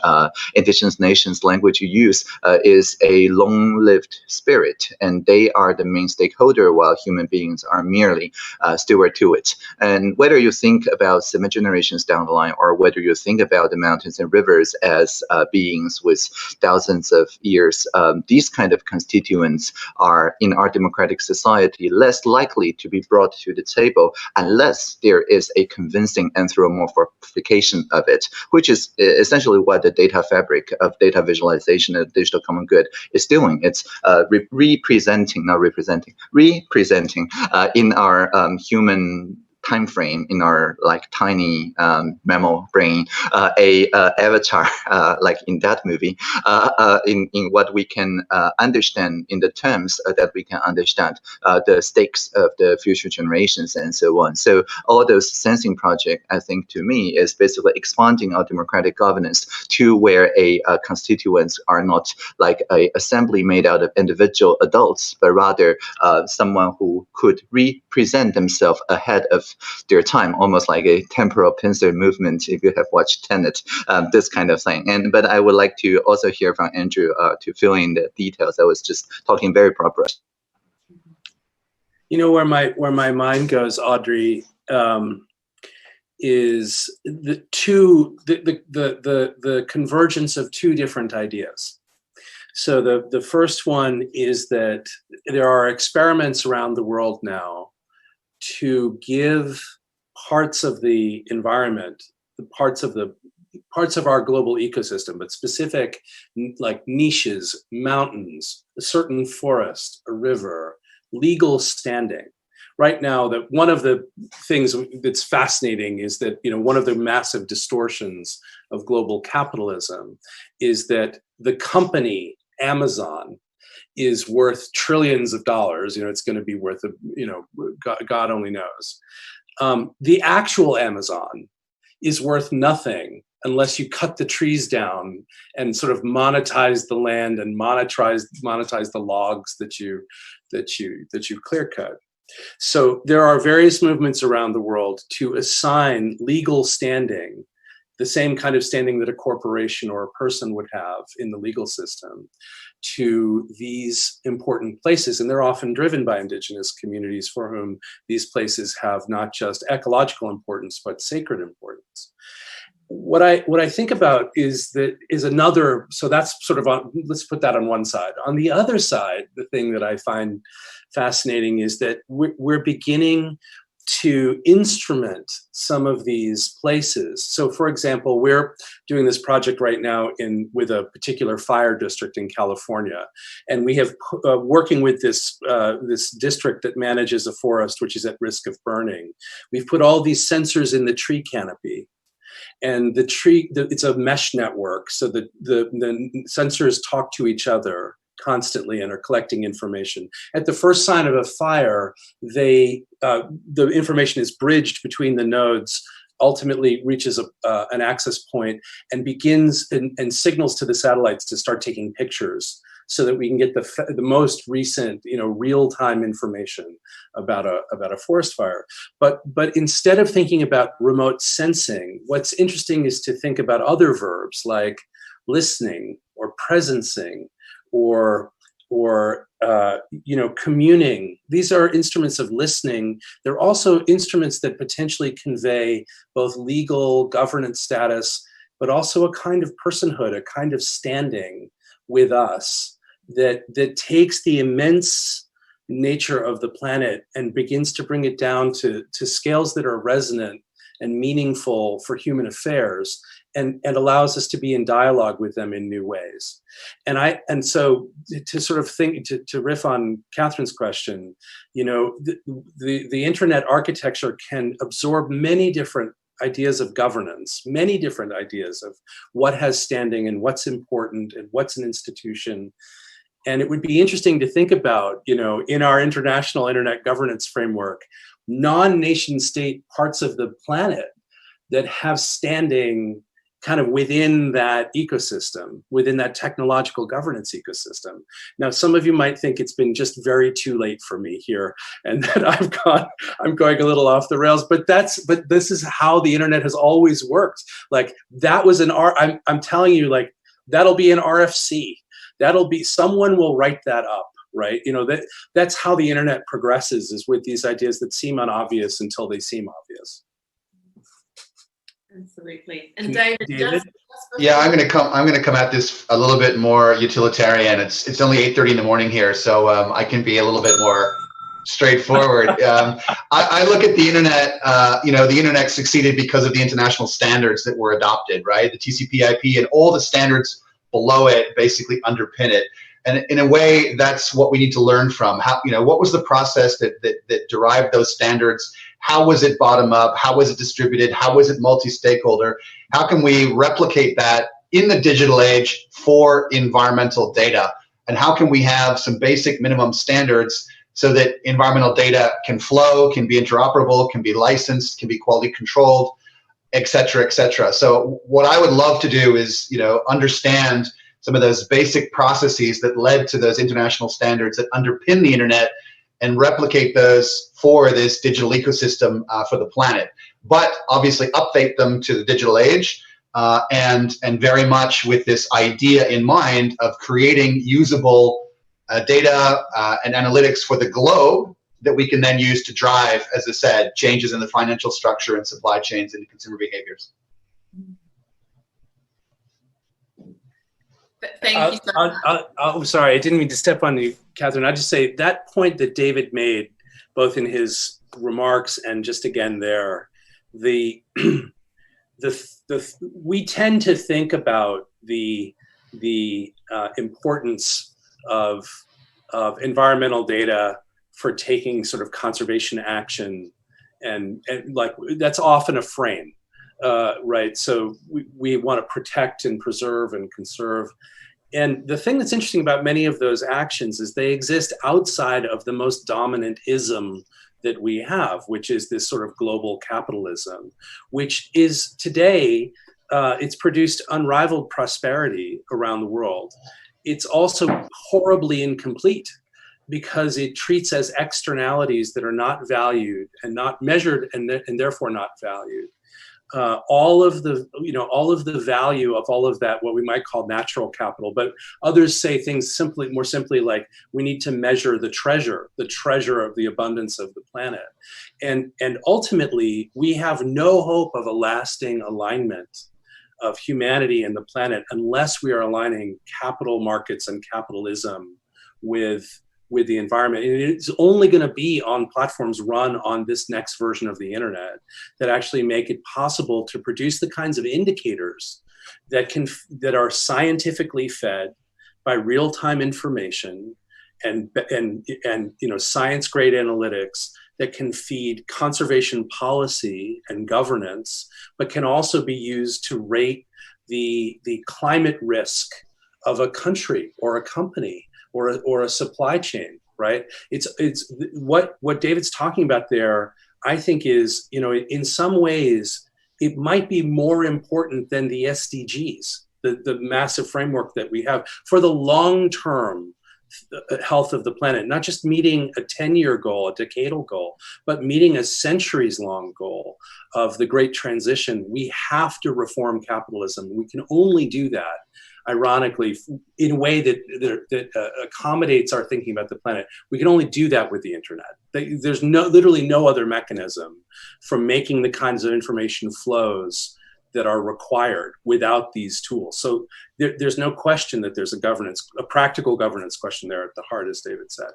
indigenous nations language you use, is a long-lived spirit, and they are the main stakeholder while human beings are merely steward to it. And whether you think about 7 generations down the line, or whether you think about the mountains and rivers as beings with thousands of years, these kind of constituents are in our democratic society less likely to be brought to the table unless there is a convincing anthropomorphification of it, which is essentially what the data fabric of data visualization and digital common good is doing. It's representing in our human time frame, in our tiny mammal brain, a avatar like in that movie, in what we can understand in the terms that we can understand the stakes of the future generations and so on. So all those sensing projects, I think, to me, is basically expanding our democratic governance to where constituents are not like an assembly made out of individual adults, but rather someone who could represent themselves ahead of their time, almost like a temporal pincer movement, if you have watched Tenet, this kind of thing. But I would like to also hear from Andrew to fill in the details. I was just talking very proper. You know, where my mind goes, Audrey, is the convergence of 2 different ideas. So the first one is that there are experiments around the world now to give parts of the environment, the parts of our global ecosystem, but specific like niches, mountains, a certain forest, a river, legal standing. Right now, that one of the things that's fascinating is that, you know, one of the massive distortions of global capitalism is that the company Amazon is worth trillions of dollars. You know, it's going to be worth, God only knows. The actual Amazon is worth nothing unless you cut the trees down and sort of monetize the land and monetize the logs that you clear cut. So there are various movements around the world to assign legal standing, the same kind of standing that a corporation or a person would have in the legal system, to these important places. And they're often driven by indigenous communities for whom these places have not just ecological importance, but sacred importance. What I think about is another, so that's sort of on, let's put that on one side. On the other side, the thing that I find fascinating is that we're beginning to instrument some of these places. So for example, we're doing this project right now with a particular fire district in California. And we have working with this district that manages a forest which is at risk of burning. We've put all these sensors in the tree canopy. And the tree, it's a mesh network. So the sensors talk to each other constantly and are collecting information. At the first sign of a fire, the information is bridged between the nodes, ultimately reaches an access point and begins and signals to the satellites to start taking pictures so that we can get the most recent, real-time information about a forest fire. But instead of thinking about remote sensing, what's interesting is to think about other verbs like listening or presencing or communing. These are instruments of listening. They're also instruments that potentially convey both legal governance status, but also a kind of personhood, a kind of standing with us that takes the immense nature of the planet and begins to bring it down to scales that are resonant and meaningful for human affairs, and allows us to be in dialogue with them in new ways. And so to sort of think, to riff on Kahtryn's question, the internet architecture can absorb many different ideas of governance, many different ideas of what has standing and what's important and what's an institution. And it would be interesting to think about, in our international internet governance framework, non-nation state parts of the planet that have standing kind of within that ecosystem, within that technological governance ecosystem. Now, some of you might think it's been just very too late for me here, and that I'm going a little off the rails. But this is how the internet has always worked. Like that was I'm telling you, like that'll be an RFC. That'll be, someone will write that up, right? You know, that's how the internet progresses, is with these ideas that seem unobvious until they seem obvious. Absolutely. And David? Yeah, I'm going to come at this a little bit more utilitarian. It's only 8:30 in the morning here, so I can be a little bit more straightforward. I look at the internet. The internet succeeded because of the international standards that were adopted, right? The TCP/IP and all the standards below it basically underpin it. And in a way, that's what we need to learn from. How, what was the process that derived those standards? How was it bottom up? How was it distributed? How was it multi-stakeholder? How can we replicate that in the digital age for environmental data? And how can we have some basic minimum standards so that environmental data can flow, can be interoperable, can be licensed, can be quality controlled, et cetera, et cetera. So what I would love to do is, understand some of those basic processes that led to those international standards that underpin the internet and replicate those for this digital ecosystem for the planet. But obviously update them to the digital age and very much with this idea in mind of creating usable data and analytics for the globe that we can then use to drive, as I said, changes in the financial structure and supply chains and consumer behaviors. Thank you so much. I'm sorry, I didn't mean to step on you, Kahtryn. I'd just say that point that David made, both in his remarks and just again there, we tend to think about the importance of environmental data for taking sort of conservation action, and like that's often a frame. Right, so we want to protect and preserve and conserve. And the thing that's interesting about many of those actions is they exist outside of the most dominant ism that we have, which is this sort of global capitalism, which is today, it's produced unrivaled prosperity around the world. It's also horribly incomplete because it treats as externalities that are not valued and not measured and therefore not valued. All of the value of all of that, what we might call natural capital, but others say things more simply like we need to measure the treasure of the abundance of the planet. And ultimately, we have no hope of a lasting alignment of humanity and the planet unless we are aligning capital markets and capitalism with the environment. And it's only going to be on platforms run on this next version of the internet that actually make it possible to produce the kinds of indicators that are scientifically fed by real-time information and science-grade analytics that can feed conservation policy and governance, but can also be used to rate the climate risk of a country or a company or a supply chain, right? It's what David's talking about there, I think is, in some ways, it might be more important than the SDGs, the massive framework that we have for the long-term health of the planet, not just meeting a 10-year goal, a decadal goal, but meeting a centuries-long goal of the great transition. We have to reform capitalism. We can only do that, ironically, in a way that accommodates our thinking about the planet. We can only do that with the internet. There's literally no other mechanism for making the kinds of information flows that are required without these tools. So there's no question that there's a practical governance question there at the heart, as David said.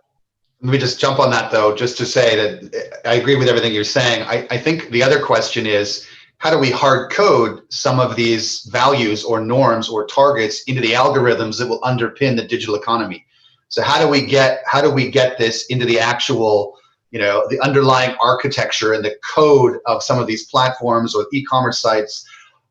Let me just jump on that, though, just to say that I agree with everything you're saying. I think the other question is, how do we hard code some of these values or norms or targets into the algorithms that will underpin the digital economy? So how do we get this into the actual, the underlying architecture and the code of some of these platforms or e-commerce sites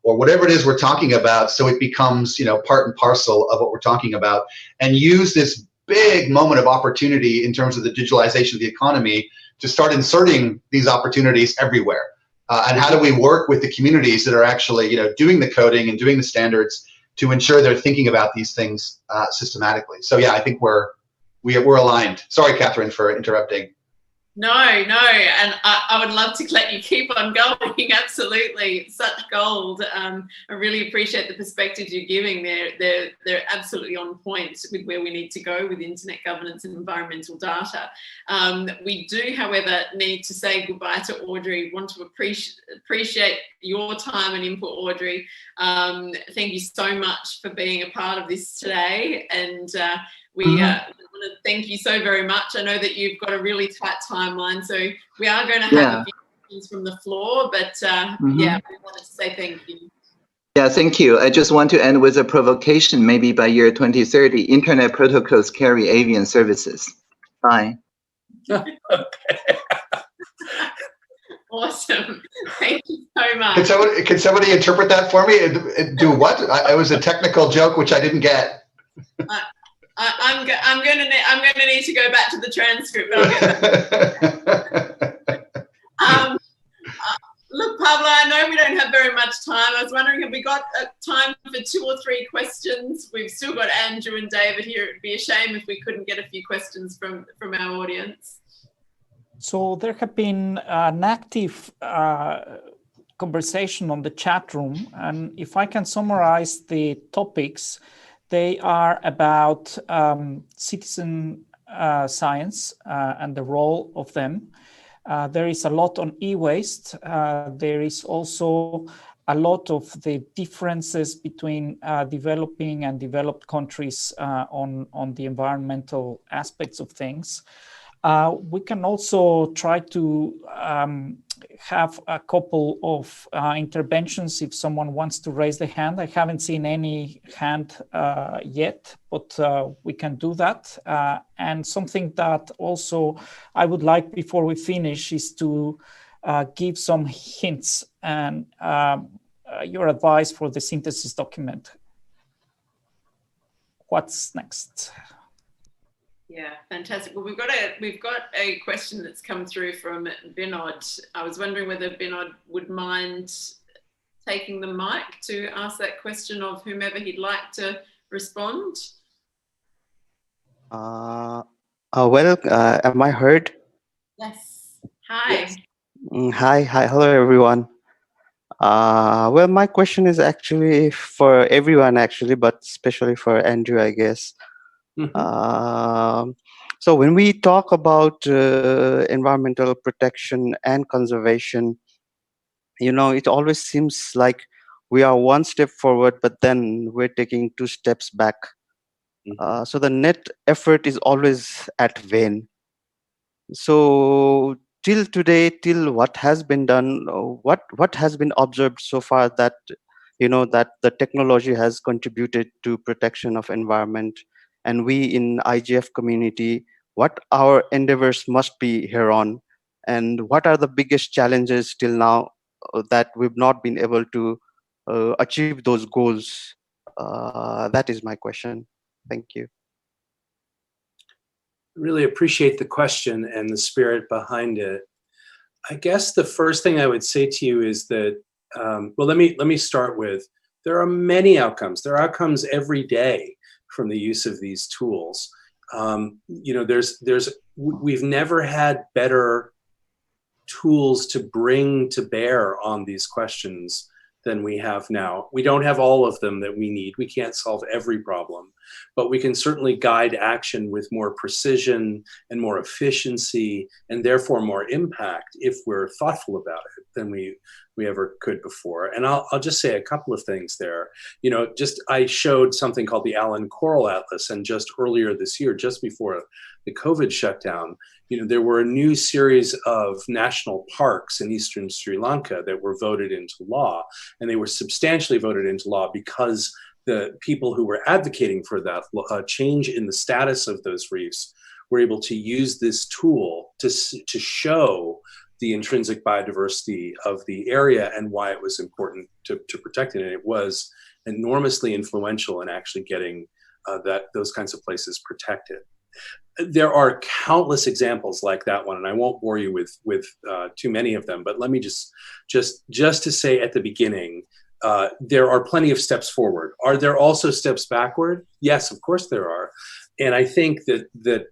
or whatever it is we're talking about, so it becomes, part and parcel of what we're talking about, and use this big moment of opportunity in terms of the digitalization of the economy to start inserting these opportunities everywhere. and how do we work with the communities that are actually, doing the coding and doing the standards to ensure they're thinking about these things systematically. So yeah, I think we're aligned. Sorry, Kahtryn, for interrupting. No, and I would love to let you keep on going. Absolutely, such gold. I really appreciate the perspectives you're giving. They're absolutely on point with where we need to go with internet governance and environmental data. We do, however, need to say goodbye to Audrey. Want to appreciate your time and input, Audrey. Thank you so much for being a part of this today, and we want to thank you so very much. I know that you've got a really tight timeline, so we are going to have a few questions from the floor, but yeah, we wanted to say thank you. Yeah, thank you. I just want to end with a provocation. Maybe by year 2030, internet protocols carry avian services. Bye. Okay. Awesome. Thank you so much. Can somebody interpret that for me? Do what? It was a technical joke which I didn't get. I'm going to need to go back to the transcript. But I'll get look, Pablo, I know we don't have very much time. I was wondering, have we got time for 2 or 3 questions? We've still got Andrew and David here. It'd be a shame if we couldn't get a few questions from our audience. So there have been an active conversation on the chat room, and if I can summarize the topics, they are about citizen science and the role of them. There is a lot on e-waste. There is also a lot of the differences between developing and developed countries on the environmental aspects of things. We can also try to have a couple of interventions if someone wants to raise the hand. I haven't seen any hand yet, but we can do that. And something that also I would like before we finish is to give some hints and your advice for the synthesis document. What's next? Yeah, fantastic. Well, we've got a question that's come through from Binod. I was wondering whether Binod would mind taking the mic to ask that question of whomever he'd like to respond. Well, am I heard? Yes. Hi. Yes. Hi, hello everyone. Well, my question is actually for everyone, actually, but especially for Andrew, I guess. So when we talk about environmental protection and conservation, it always seems like we are one step forward, but then we're taking 2 steps back. So the net effort is always at vain. So till today, till what has been done, what has been observed so far that that the technology has contributed to protection of environment, and we in IGF community, what our endeavors must be here on, and what are the biggest challenges till now that we've not been able to achieve those goals? That is my question. Thank you. Really appreciate the question and the spirit behind it. I guess the first thing I would say to you is that, well, let me start with, there are many outcomes. There are outcomes every day from the use of these tools. We've never had better tools to bring to bear on these questions than we have now. We don't have all of them that we need. We can't solve every problem, but we can certainly guide action with more precision and more efficiency, and therefore more impact if we're thoughtful about it than we ever could before. And I'll just say a couple of things there. I showed something called the Allen Coral Atlas, and just earlier this year, just before the COVID shutdown, there were a new series of national parks in eastern Sri Lanka that were voted into law, and they were substantially voted into law because the people who were advocating for that change in the status of those reefs were able to use this tool to show the intrinsic biodiversity of the area and why it was important to protect it. And it was enormously influential in actually getting those kinds of places protected. there are countless examples like that one, and I won't bore you with too many of them. But let me just to say at the beginning, there are plenty of steps forward. Are there also steps backward? Yes, of course there are. And I think that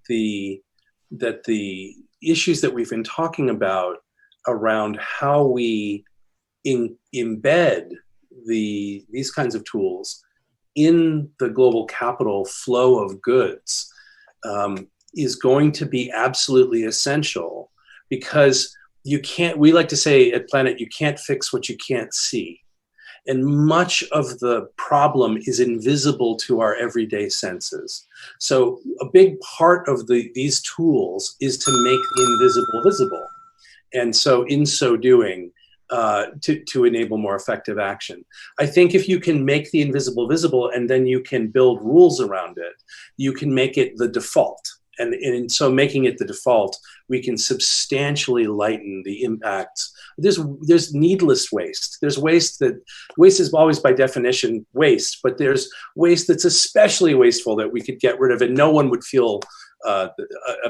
the issues that we've been talking about around how we embed these kinds of tools in the global capital flow of goods is going to be absolutely essential, because we like to say at Planet, you can't fix what you can't see. And much of the problem is invisible to our everyday senses. So a big part of these tools is to make the invisible visible. And so in so doing, to enable more effective action. I think if you can make the invisible visible and then you can build rules around it, you can make it the default. And in so making it the default, we can substantially lighten the impacts. There's needless waste. There's waste is always by definition waste, but there's waste that's especially wasteful that we could get rid of and no one would feel a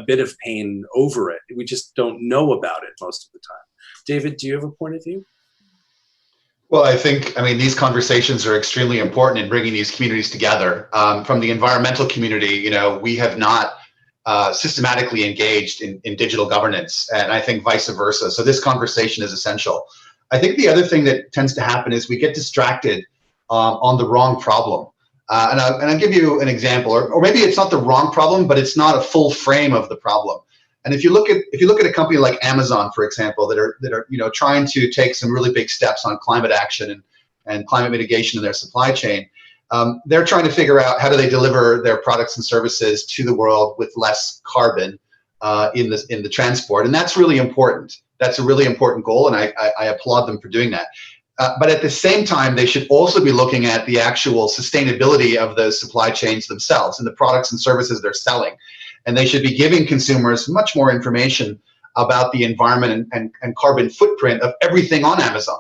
bit of pain over it. We just don't know about it most of the time. David, do you have a point of view? Well, I mean, these conversations are extremely important in bringing these communities together. From the environmental community, we have not systematically engaged in digital governance, and I think vice versa. So this conversation is essential. I think the other thing that tends to happen is we get distracted on the wrong problem. And I'll give you an example, or maybe it's not the wrong problem, but it's not a full frame of the problem. And if you look at a company like Amazon, for example, that are trying to take some really big steps on climate action and climate mitigation in their supply chain, they're trying to figure out how do they deliver their products and services to the world with less carbon in the transport, and that's really important. That's a really important goal, and I applaud them for doing that. But at the same time, they should also be looking at the actual sustainability of those supply chains themselves and the products and services they're selling. And they should be giving consumers much more information about the environment and carbon footprint of everything on Amazon.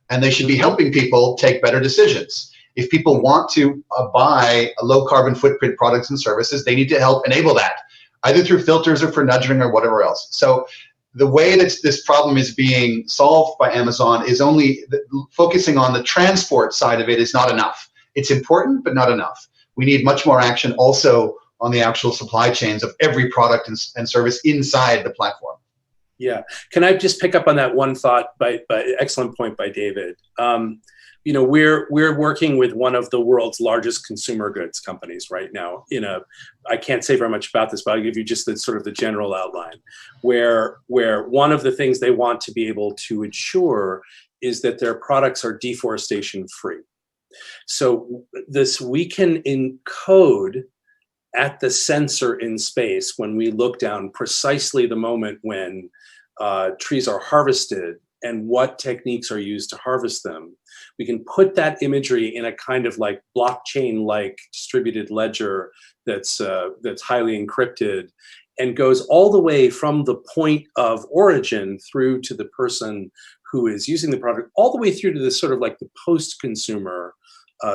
And they should be helping people take better decisions. If people want to buy low carbon footprint products and services, they need to help enable that, either through filters or for nudging or whatever else. So the way that this problem is being solved by Amazon is only focusing on the transport side of it is not enough. It's important, but not enough. We need much more action also on the actual supply chains of every product and service inside the platform. Yeah, can I just pick up on that one thought by excellent point by David. We're working with one of the world's largest consumer goods companies right now. I can't say very much about this, but I'll give you just the general outline, where one of the things they want to be able to ensure is that their products are deforestation free. So we can encode at the sensor in space when we look down precisely the moment when trees are harvested and what techniques are used to harvest them. We can put that imagery in a kind of like blockchain-like distributed ledger that's highly encrypted and goes all the way from the point of origin through to the person who is using the product, all the way through to this sort of like the post-consumer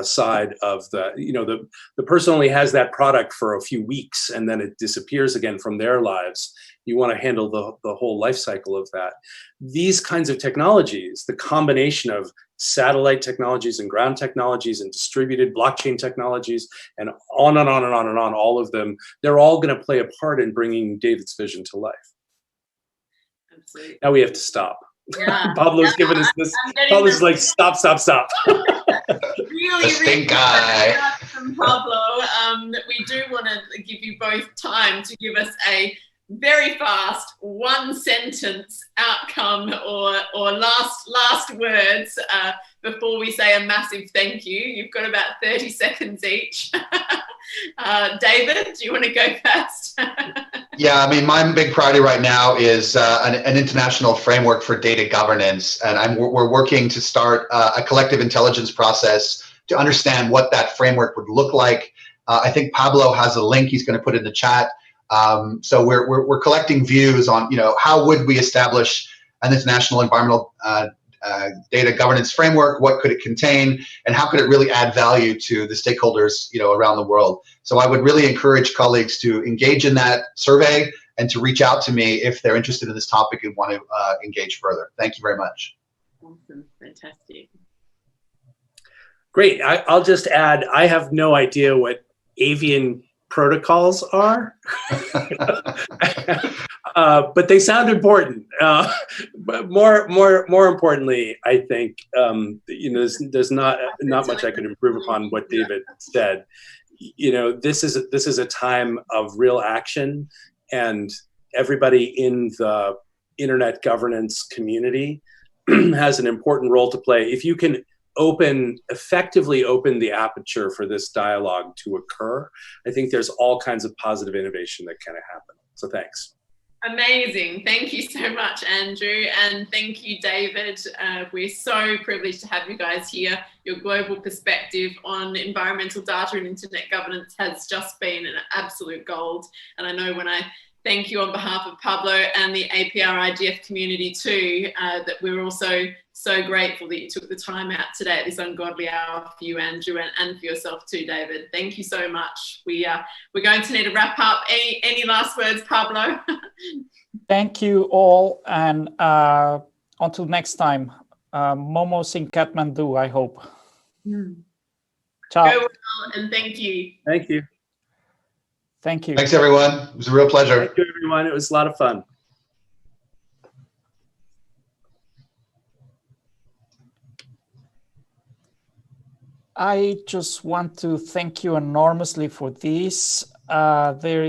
side of the person only has that product for a few weeks and then it disappears again from their lives. You want to handle the whole life cycle of that. These kinds of technologies, the combination of satellite technologies and ground technologies and distributed blockchain technologies and on and on and on and on, all of them, they're all going to play a part in bringing David's vision to life. Absolutely. Now we have to stop. Yeah. Pablo's given us this. Pablo's like, stop. Really from Pablo. We do want to give you both time to give us a very fast one sentence outcome or last words before we say a massive thank you. You've got about 30 seconds each. David, do you want to go first? Yeah, I mean, my big priority right now is an international framework for data governance, and we're working to start a collective intelligence process to understand what that framework would look like. I think Pablo has a link he's going to put in the chat. So we're collecting views on how would we establish an international environmental data governance framework, what could it contain, and how could it really add value to the stakeholders, around the world. So I would really encourage colleagues to engage in that survey and to reach out to me if they're interested in this topic and want to engage further. Thank you very much. Awesome, fantastic. Great. I'll just add, I have no idea what avian protocols are, but they sound important. But more importantly, I think there's not much I could improve upon what David said. This is a time of real action, and everybody in the internet governance community has an important role to play. If you can effectively open the aperture for this dialogue to occur, I think there's all kinds of positive innovation that can happen. So thanks. Amazing. Thank you so much, Andrew. And thank you, David. We're so privileged to have you guys here. Your global perspective on environmental data and internet governance has just been an absolute gold. And I know when I thank you on behalf of Pablo and the APR IGF community too, that we're also so grateful that you took the time out today at this ungodly hour for you, Andrew, and for yourself too, David. Thank you so much. We're going to need to wrap up. Any last words, Pablo? Thank you all, and until next time. Momos in Kathmandu, I hope. Ciao. Go well, and thank you. Thank you. Thank you. Thanks, everyone. It was a real pleasure. Thank you, everyone. It was a lot of fun. I just want to thank you enormously for this. There